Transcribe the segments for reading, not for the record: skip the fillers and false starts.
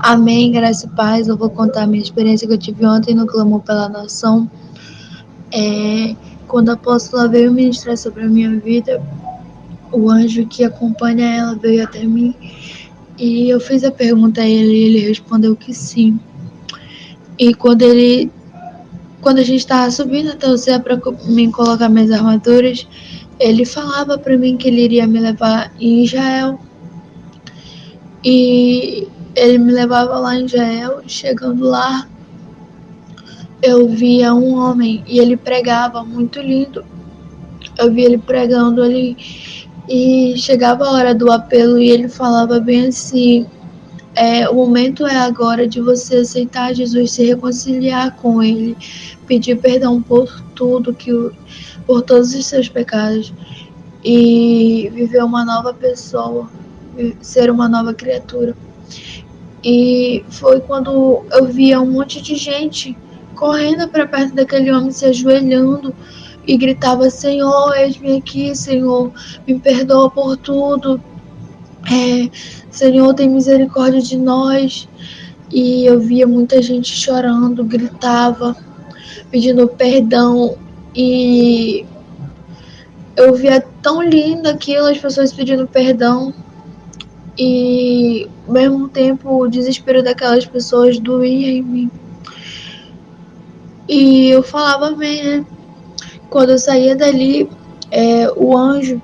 Amém, graça e paz. Eu vou contar a minha experiência que eu tive ontem no Clamor pela Nação. Quando a apóstola veio ministrar sobre a minha vida, o anjo que acompanha ela veio até mim e eu fiz a pergunta a ele e ele respondeu que sim. E quando a gente estava subindo até o céu para mim colocar minhas armaduras, ele falava para mim que ele iria me levar em Israel. E ele me levava lá em Israel. Chegando lá, eu via um homem e ele pregava muito lindo. Eu via ele pregando ali e chegava a hora do apelo e ele falava bem assim: o momento é agora de você aceitar Jesus, se reconciliar com ele, pedir perdão por tudo, por todos os seus pecados e viver uma nova pessoa, ser uma nova criatura. E foi quando eu via um monte de gente correndo para perto daquele homem, se ajoelhando e gritava: Senhor, eis-me aqui, Senhor, me perdoa por tudo, Senhor, tem misericórdia de nós. E eu via muita gente chorando, gritava, pedindo perdão, e eu via tão lindo aquilo, as pessoas pedindo perdão, e ao mesmo tempo o desespero daquelas pessoas doía em mim. E eu falava amém, né? Quando eu saía dali, o anjo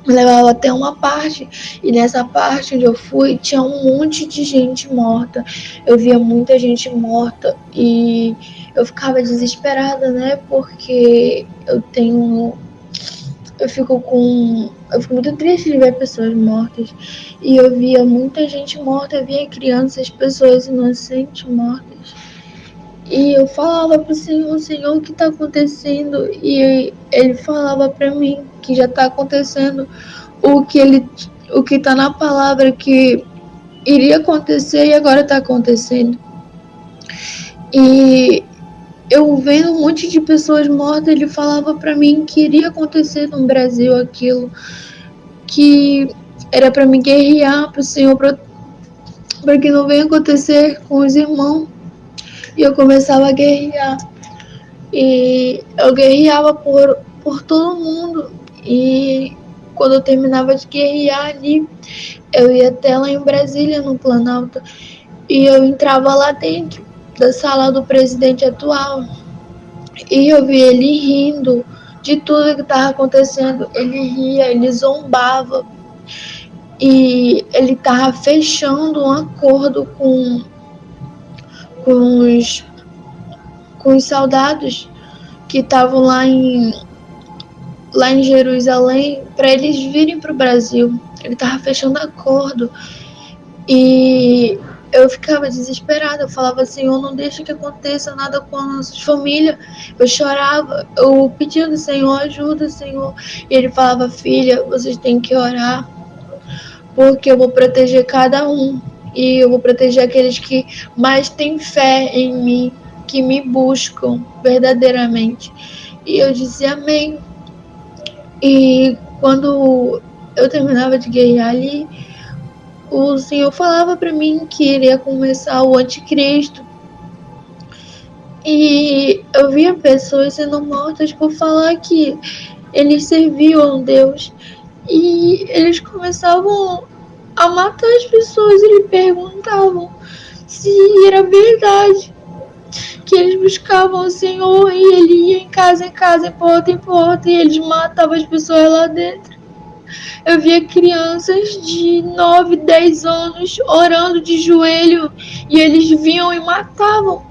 me levava até uma parte, e nessa parte onde eu fui tinha um monte de gente morta. Eu via muita gente morta e eu ficava desesperada, né? Porque eu fico muito triste de ver pessoas mortas. E eu via muita gente morta, eu via crianças, pessoas inocentes mortas. E eu falava pro Senhor: Senhor, o que tá acontecendo? E ele falava pra mim que já tá acontecendo o que tá na palavra que iria acontecer e agora tá acontecendo. E eu vendo um monte de pessoas mortas, ele falava pra mim que iria acontecer no Brasil aquilo, que era pra me guerrear pro Senhor, pra que não venha acontecer com os irmãos. E eu começava a guerrear. E eu guerreava por todo mundo. E quando eu terminava de guerrear ali, eu ia até lá em Brasília, no Planalto, e eu entrava lá dentro da sala do presidente atual. E eu via ele rindo de tudo que estava acontecendo. Ele ria, ele zombava. E ele estava fechando um acordo com os soldados que estavam lá em Jerusalém para eles virem para o Brasil. Ele estava fechando acordo e eu ficava desesperada. Eu falava: Senhor, não deixa que aconteça nada com a nossa família. Eu chorava, eu pedindo: Senhor, ajuda, Senhor. E ele falava: filha, vocês têm que orar, porque eu vou proteger cada um. E eu vou proteger aqueles que mais têm fé em mim, que me buscam verdadeiramente. E eu dizia amém. E quando eu terminava de guerrear ali, o Senhor falava para mim que iria começar o anticristo. E eu via pessoas sendo mortas por falar que eles serviam a Deus. E eles começavam a matar as pessoas. Eles perguntavam se era verdade que eles buscavam o Senhor, e ele ia em casa, em porta, e eles matavam as pessoas lá dentro. Eu via crianças de 9, 10 anos orando de joelho, e eles vinham e matavam.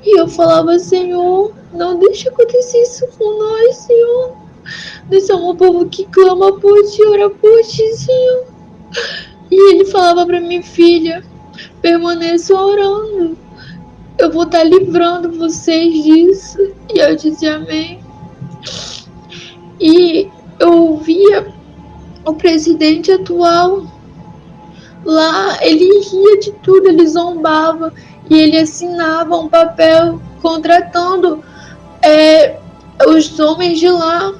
E eu falava: Senhor, não deixa acontecer isso com nós, Senhor. Nós somos um povo que clama por Ti, ora por Ti, Senhor. E ele falava para mim: filha, permaneça orando, eu vou estar livrando vocês disso. E eu dizia amém. E eu via o presidente atual lá, ele ria de tudo, ele zombava, e ele assinava um papel contratando os homens de lá,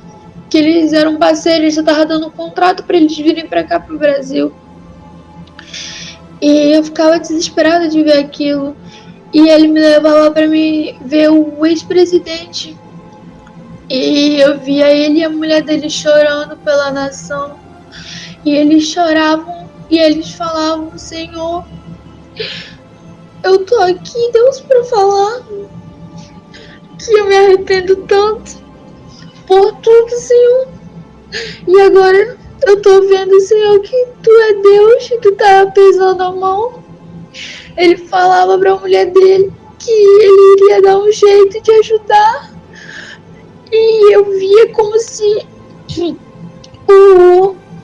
que eles eram parceiros, já estavam dando um contrato para eles virem para cá, para o Brasil. E eu ficava desesperada de ver aquilo. E ele me levava para me ver o ex-presidente. E eu via ele e a mulher dele chorando pela nação. E eles choravam e eles falavam: Senhor, eu tô aqui, Deus, para falar que eu me arrependo tanto por tudo, Senhor. E agora eu tô vendo, Senhor, que Tu é Deus e Tu tá pesando a mão. Ele falava para a mulher dele que ele iria dar um jeito de ajudar. E eu via como se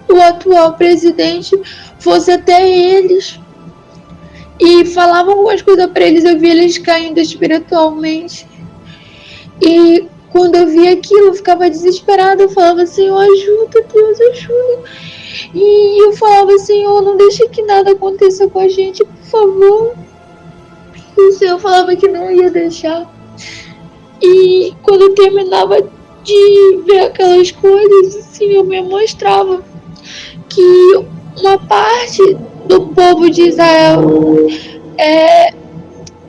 o atual presidente fosse até eles e falava algumas coisas para eles. Eu via eles caindo espiritualmente. E quando eu via aquilo, eu ficava desesperada. Eu falava: Senhor, ajuda, Deus, ajuda. E eu falava: Senhor, não deixe que nada aconteça com a gente, por favor. E o Senhor falava que não ia deixar. E quando eu terminava de ver aquelas coisas, o Senhor me mostrava que uma parte do povo de Israel,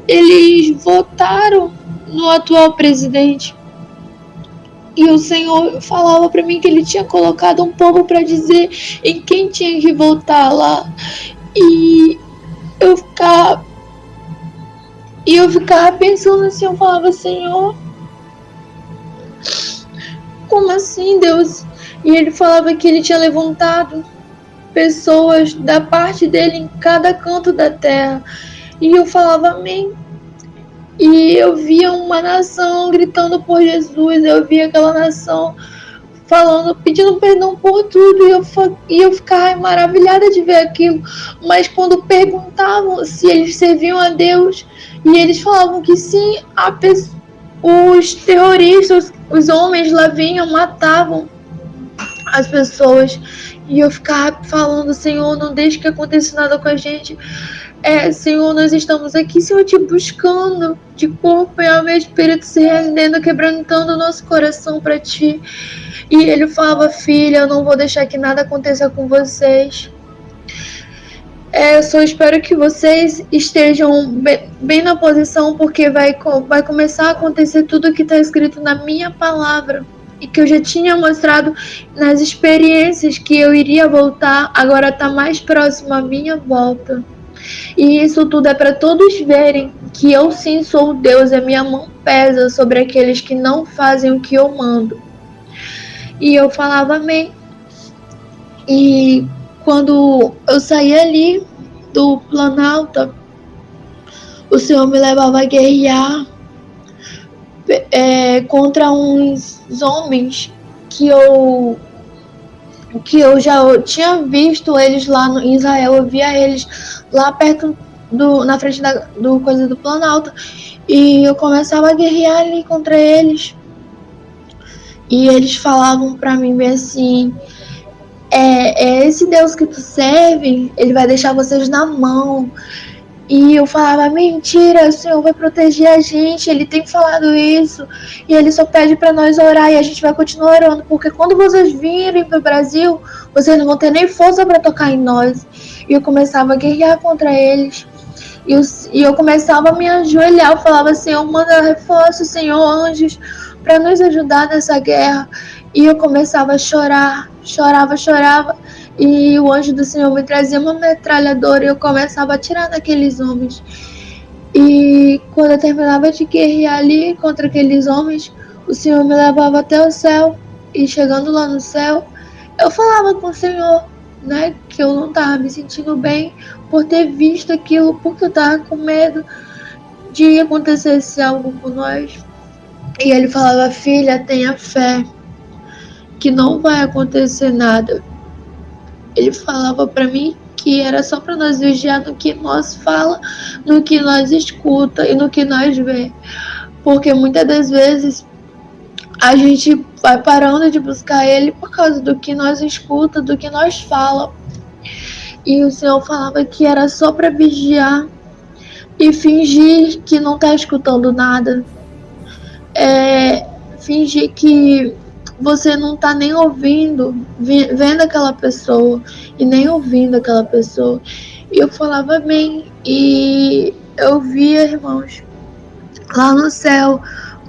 eles votaram no atual presidente. E o Senhor falava para mim que ele tinha colocado um povo para dizer em quem tinha que votar lá. E eu ficava pensando assim, eu falava: Senhor, como assim, Deus? E ele falava que ele tinha levantado pessoas da parte dele em cada canto da terra. E eu falava: amém. E eu via uma nação gritando por Jesus, eu via aquela nação falando, pedindo perdão por tudo, e eu ficava maravilhada de ver aquilo. Mas quando perguntavam se eles serviam a Deus, e eles falavam que sim, os terroristas, os homens lá vinham, matavam as pessoas. E eu ficava falando: Senhor, não deixe que aconteça nada com a gente. Senhor, nós estamos aqui, Senhor, te buscando de corpo e alma e espírito, se rendendo, quebrantando o nosso coração para Ti. E ele falava: filha, eu não vou deixar que nada aconteça com vocês. Eu só espero que vocês estejam bem na posição, porque vai começar a acontecer tudo o que está escrito na minha palavra. E que eu já tinha mostrado nas experiências que eu iria voltar, agora está mais próximo a minha volta. E isso tudo é para todos verem que eu sim sou Deus, a minha mão pesa sobre aqueles que não fazem o que eu mando. E eu falava amém. E quando eu saí ali do Planalto, o Senhor me levava a guerrear contra uns homens que eu já tinha visto eles lá em Israel. Eu via eles lá perto na frente do coisa do Planalto, e eu começava a guerrear ali contra eles. E eles falavam pra mim bem assim: esse Deus que tu serve, ele vai deixar vocês na mão. E eu falava: mentira, o Senhor vai proteger a gente, Ele tem falado isso, e Ele só pede para nós orar, e a gente vai continuar orando, porque quando vocês virem para o Brasil, vocês não vão ter nem força para tocar em nós. E eu começava a guerrear contra eles, e eu começava a me ajoelhar. Eu falava: Senhor, manda reforço, Senhor, anjos, para nos ajudar nessa guerra. E eu começava a chorar, chorava. E o anjo do Senhor me trazia uma metralhadora e eu começava a atirar naqueles homens. E quando eu terminava de guerrear ali contra aqueles homens, o Senhor me levava até o céu. E chegando lá no céu, eu falava com o Senhor, né, que eu não estava me sentindo bem por ter visto aquilo, porque eu estava com medo de acontecer algo com nós. E ele falava: filha, tenha fé, que não vai acontecer nada. Ele falava para mim que era só para nós vigiar no que nós fala, no que nós escuta e no que nós vê. Porque muitas das vezes a gente vai parando de buscar Ele por causa do que nós escuta, do que nós fala. E o Senhor falava que era só para vigiar e fingir que não está escutando nada. Fingir que você não tá nem ouvindo, vendo aquela pessoa e nem ouvindo aquela pessoa. e eu falava amém. E eu via, irmãos, lá no céu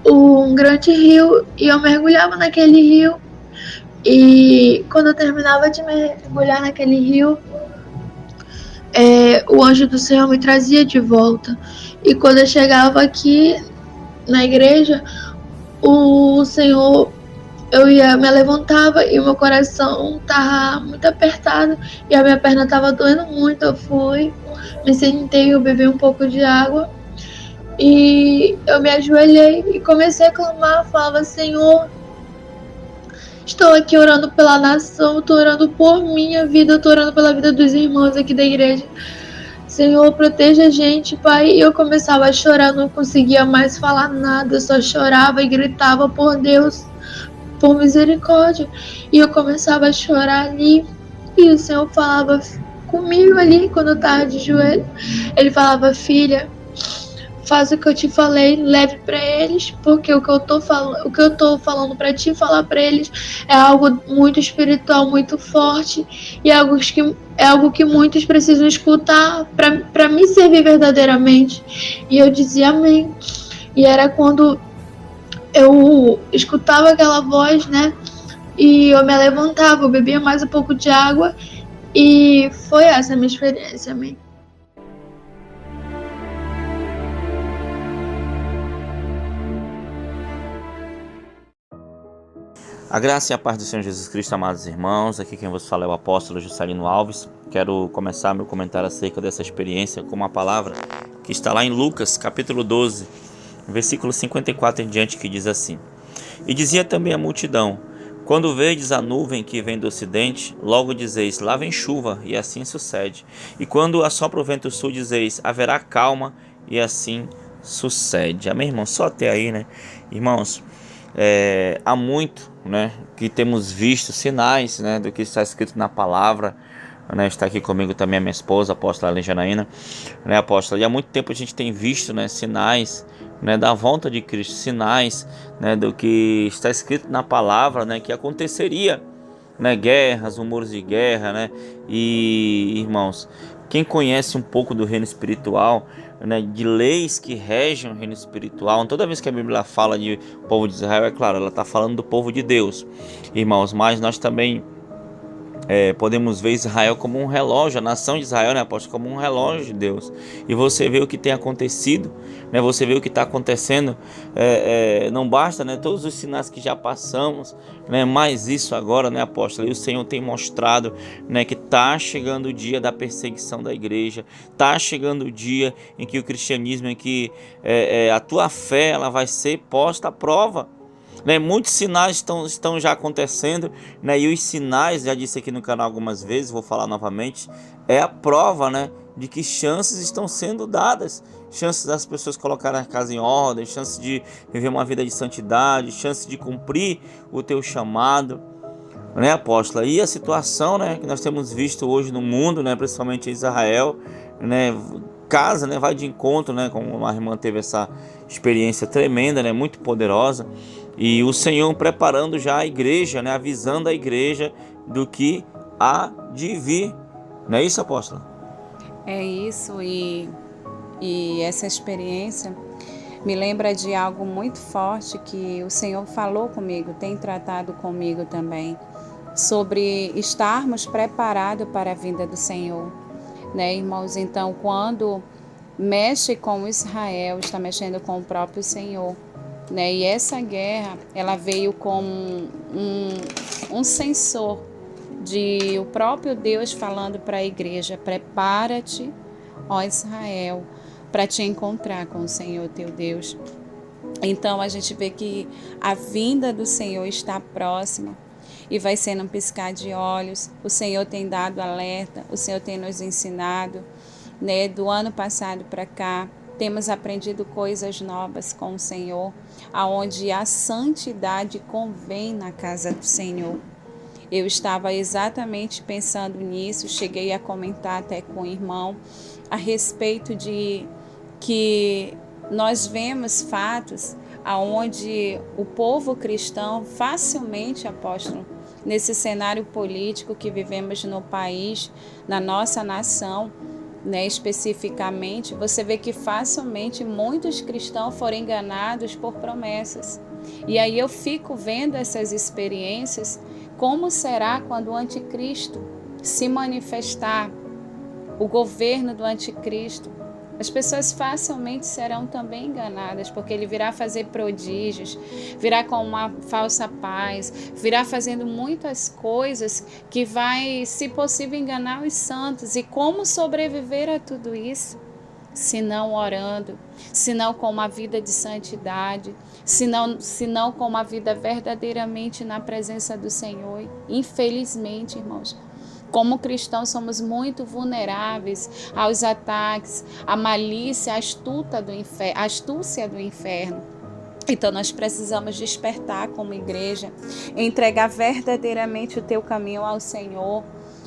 um grande rio, e eu mergulhava naquele rio. E quando eu terminava de mergulhar naquele rio, o anjo do Senhor me trazia de volta. E quando eu chegava aqui na igreja, o Senhor, me levantava e o meu coração tava muito apertado e a minha perna tava doendo muito. Eu fui, me sentei, eu bebi um pouco de água e eu me ajoelhei e comecei a clamar, falava: Senhor, estou aqui orando pela nação, estou orando por minha vida, estou orando pela vida dos irmãos aqui da igreja. Senhor, proteja a gente, Pai. E eu começava a chorar, não conseguia mais falar nada, eu só chorava e gritava por Deus, por misericórdia. E eu começava a chorar ali, e o Senhor falava comigo ali, quando eu estava de joelho. Ele falava: filha, faz o que eu te falei, leve para eles, porque o que eu tô falando para ti, falar para eles é algo muito espiritual, muito forte, e é algo que muitos precisam escutar para me servir verdadeiramente. E eu dizia amém. E era quando eu escutava aquela voz, né? E eu me levantava, eu bebia mais um pouco de água, e foi essa a minha experiência, amém. A graça e a paz do Senhor Jesus Cristo, amados irmãos. Aqui quem vos fala é o apóstolo Juscelino Alves. Quero começar meu comentário acerca dessa experiência com uma palavra que está lá em Lucas, capítulo 12, versículo 54 em diante, que diz assim: E dizia também a multidão: Quando vedes a nuvem que vem do ocidente, logo dizeis: lá vem chuva, e assim sucede. E quando assopra o vento sul, dizeis: haverá calma, e assim sucede. Amém, irmãos? Só até aí, né? Irmãos, há muito, né, que temos visto sinais, né, do que está escrito na palavra, né? Está aqui comigo também a minha esposa, a apóstola Ellen Janaína, né, apóstola? E há muito tempo a gente tem visto, né, sinais, né, da volta de Cristo, sinais, né, do que está escrito na palavra, né, que aconteceria, né, guerras, rumores de guerra, né? E, irmãos, quem conhece um pouco do reino espiritual, né, de leis que regem o reino espiritual, toda vez que a Bíblia fala de povo de Israel, é claro, ela está falando do povo de Deus, irmãos, mas nós também podemos ver Israel como um relógio, a nação de Israel, né, apóstolo, como um relógio de Deus. E você vê o que tem acontecido, né, você vê o que está acontecendo, não basta, né, todos os sinais que já passamos, né, mais isso agora, né, apóstolo, e o Senhor tem mostrado, né, que está chegando o dia da perseguição da igreja, está chegando o dia em que o cristianismo, em que a tua fé ela vai ser posta à prova. Né, muitos sinais estão já acontecendo, né, e os sinais, já disse aqui no canal algumas vezes, vou falar novamente, é a prova, né, de que chances estão sendo dadas, chances das pessoas colocarem a casa em ordem, chances de viver uma vida de santidade, chances de cumprir o teu chamado, né, apóstola? E a situação, né, que nós temos visto hoje no mundo, né, principalmente em Israel, né, casa, né, vai de encontro, né, como a irmã teve essa experiência tremenda, né, muito poderosa, e o Senhor preparando já a igreja, né, avisando a igreja do que há de vir. Não é isso, apóstola? É isso, e essa experiência me lembra de algo muito forte que o Senhor falou comigo, tem tratado comigo também, sobre estarmos preparados para a vinda do Senhor, né, irmãos? Então, quando mexe com Israel, está mexendo com o próprio Senhor, né? E essa guerra, ela veio como um sensor de o próprio Deus falando para a igreja: prepara-te, ó Israel, para te encontrar com o Senhor teu Deus. Então a gente vê que a vinda do Senhor está próxima e vai ser num piscar de olhos. O Senhor tem dado alerta, o Senhor tem nos ensinado, né? Do ano passado para cá, temos aprendido coisas novas com o Senhor, aonde a santidade convém na casa do Senhor. Eu estava exatamente pensando nisso, cheguei a comentar até com o irmão a respeito de que nós vemos fatos aonde o povo cristão facilmente, apóstolo, nesse cenário político que vivemos no país, na nossa nação, né, especificamente, você vê que facilmente muitos cristãos foram enganados por promessas. E aí eu fico vendo essas experiências, como será quando o anticristo se manifestar, o governo do anticristo. As pessoas facilmente serão também enganadas, porque ele virá fazer prodígios, virá com uma falsa paz, virá fazendo muitas coisas que vai, se possível, enganar os santos. E como sobreviver a tudo isso? Se não orando, se não com uma vida de santidade, se não com uma vida verdadeiramente na presença do Senhor. Infelizmente, irmãos, como cristãos somos muito vulneráveis aos ataques, à malícia, à astúcia do inferno. Então nós precisamos despertar como igreja, entregar verdadeiramente o teu caminho ao Senhor,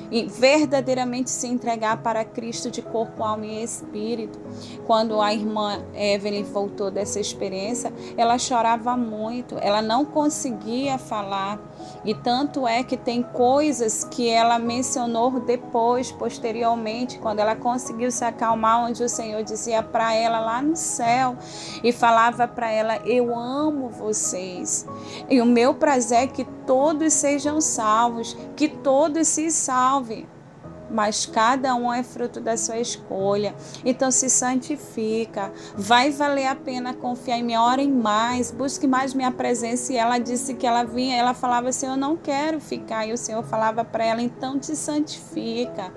e verdadeiramente se entregar para Cristo de corpo, alma e espírito. Quando a irmã Evelyn voltou dessa experiência, ela chorava muito, ela não conseguia falar, e tanto é que tem coisas que ela mencionou depois, posteriormente, quando ela conseguiu se acalmar, onde o Senhor dizia para ela lá no céu, e falava para ela: eu amo vocês, e o meu prazer é que todos sejam salvos, que todos se salvem, mas cada um é fruto da sua escolha. Então se santifica, vai valer a pena confiar em mim, orem mais, busque mais minha presença. E ela disse que ela vinha, ela falava assim: eu não quero ficar, e o Senhor falava para ela: então te santifica,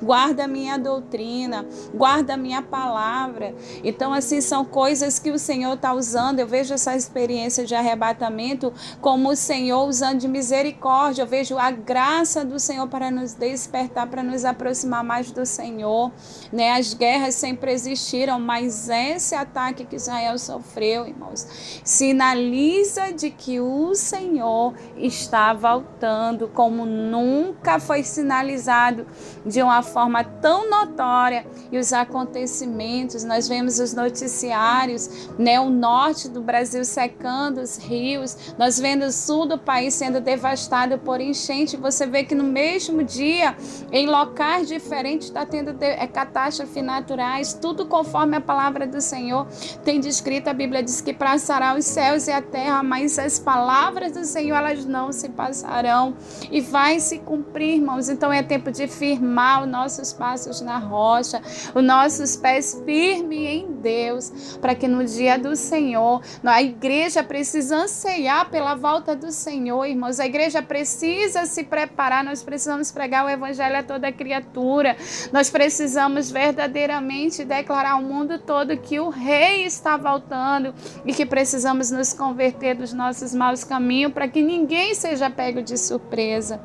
guarda a minha doutrina, guarda a minha palavra. Então assim, são coisas que o Senhor está usando. Eu vejo essa experiência de arrebatamento como o Senhor usando de misericórdia. Eu vejo a graça do Senhor para nos despertar, para nos aproximar mais do Senhor, né? As guerras sempre existiram, mas esse ataque que Israel sofreu, irmãos, sinaliza de que o Senhor está voltando, como nunca foi sinalizado de uma forma tão notória. E os acontecimentos, nós vemos os noticiários, né? O norte do Brasil secando os rios, nós vemos o sul do país sendo devastado por enchente. Você vê que no mesmo dia, em locais diferentes, está tendo catástrofes naturais, tudo conforme a palavra do Senhor tem descrito. A Bíblia diz que passará os céus e a terra, mas as palavras do Senhor, elas não se passarão, e vai se cumprir, irmãos. Então é tempo de firmar os nossos passos na rocha, os nossos pés firmes em Deus, para que no dia do Senhor, a igreja precisa anseiar pela volta do Senhor, irmãos. A igreja precisa se preparar, nós precisamos pregar o evangelho a toda criatura. Nós precisamos verdadeiramente declarar ao mundo todo que o Rei está voltando e que precisamos nos converter dos nossos maus caminhos, para que ninguém seja pego de surpresa,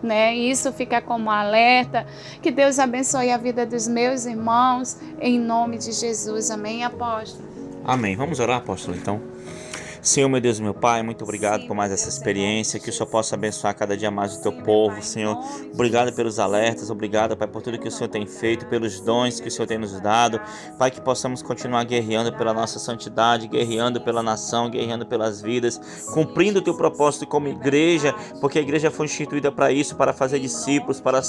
né? E isso fica como alerta. Que Deus abençoe a vida dos meus irmãos, em nome de Jesus. Amém, apóstolo? Amém. Vamos orar, apóstolo, então. Senhor, meu Deus, meu Pai, muito obrigado por mais essa experiência, que o Senhor possa abençoar cada dia mais o Teu povo, Senhor. Obrigado pelos alertas, obrigado, Pai, por tudo que o Senhor tem feito, pelos dons que o Senhor tem nos dado. Pai, que possamos continuar guerreando pela nossa santidade, guerreando pela nação, guerreando pelas vidas, cumprindo o Teu propósito como igreja, porque a igreja foi instituída para isso, para fazer discípulos, para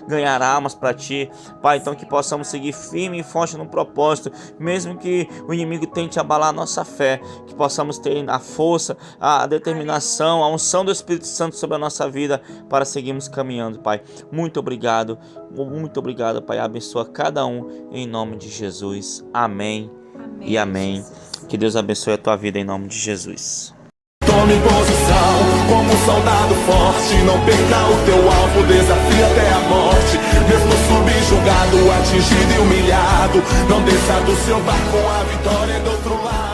ganhar almas para Ti. Pai, então que possamos seguir firme e forte no propósito, mesmo que o inimigo tente abalar a nossa fé, que possamos ter a força, a determinação, a unção do Espírito Santo sobre a nossa vida para seguirmos caminhando, Pai. Muito obrigado, Pai. Abençoa cada um em nome de Jesus. Amém, e amém. Jesus. Que Deus abençoe a tua vida em nome de Jesus. Tome posição como um soldado forte, não perca o teu alvo, desafia até a morte. Mesmo subjugado, atingido e humilhado, não desça do seu barco, a vitória é do outro lado.